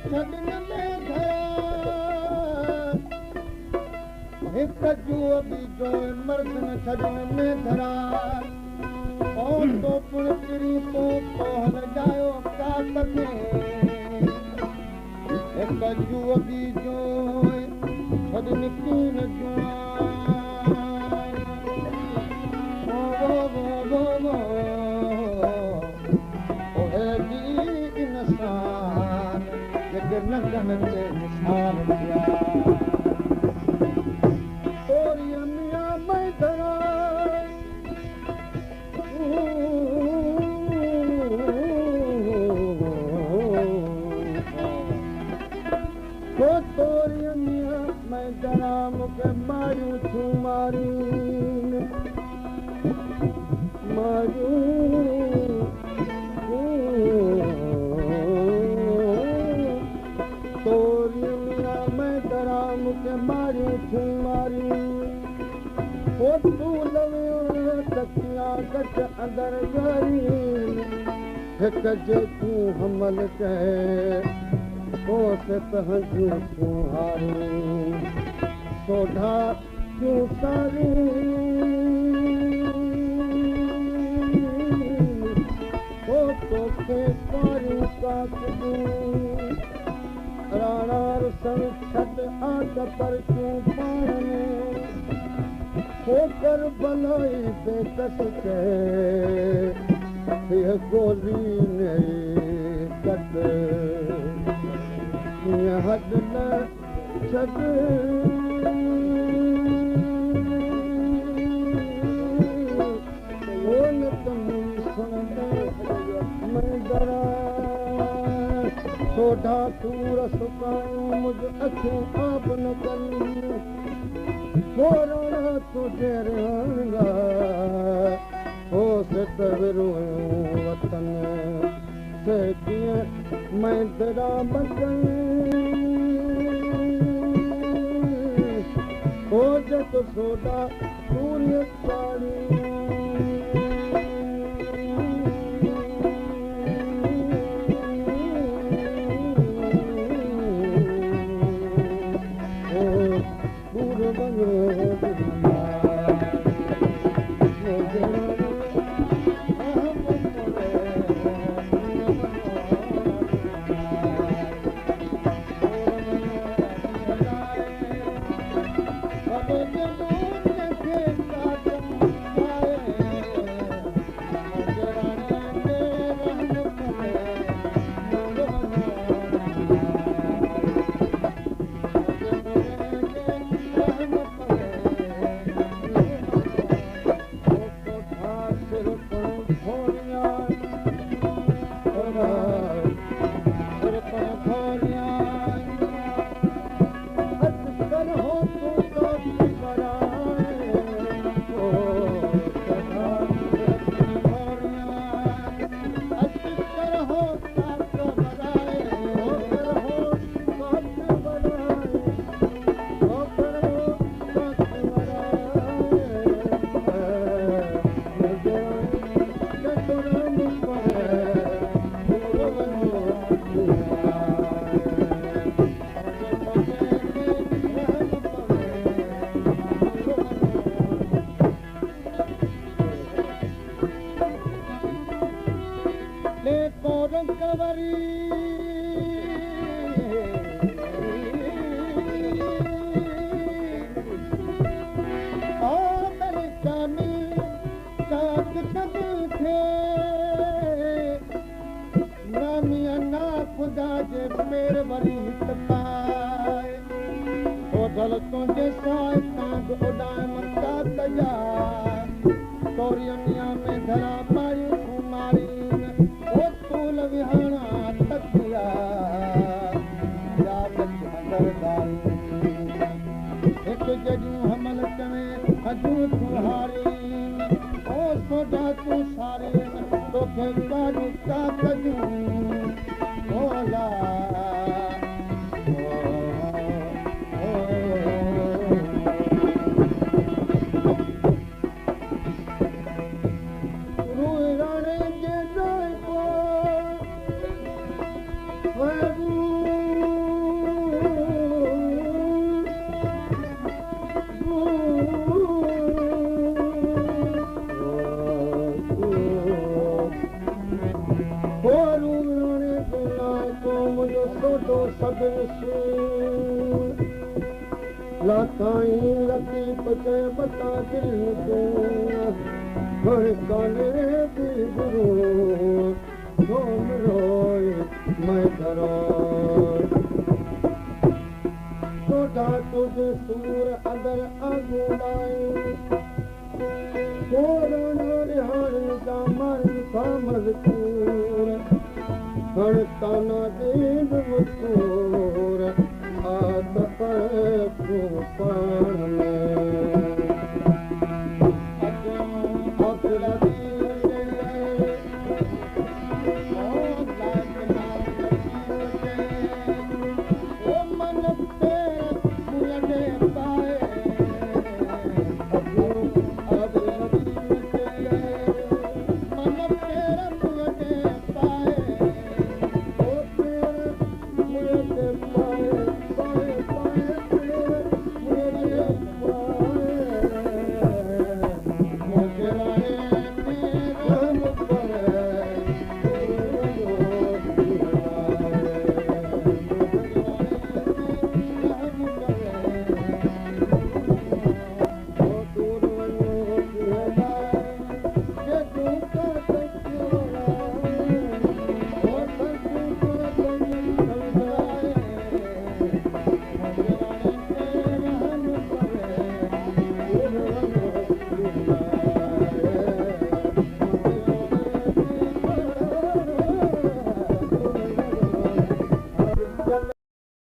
छॾण में घरा कजूअ बीजो मर्द न छॾण में धरा और तो पुण किरी तो हल जायो कात खे कजूअ बीजो छॾ निकी न इंसान जेके नगन ते निशान थिया तोरी मियां मैदरा तोरी मियां मैदरा मूंखे मारियूं थियूं मारियूं थियूं मारियूं ओ तूं लवियो तकिया कच अंदर गरी हिक जे तूं हमल कहे ओ से तहजूं तूं हारी सोढा तूं सारी ओ तोखे पारियूं काकूं राणा रुसन छद आग पर क्यों पाने होकर बनाई बेकस के ये गोली नहीं कट ये हद न छद वो न तुम सुन मैं डरा सोढा तूं रस पायूं मुझ अखियूं आप न कनि कोरोना तुझे रहंगा हो से तवरूं वतन से कीअं मैं दरा बचन हो जत सोढा सूर्य साड़ी सुना को मुझो सोटो सभिनि सूर लाथाई लती पचे बता दिल को हर काने दी गुरु सोम रोय मैं धरो सोटा तुझे सूर अदर आगुलाई सोरण रिहान का मर था मजकूर हर ताना देव मजकूर आत पर को पाण में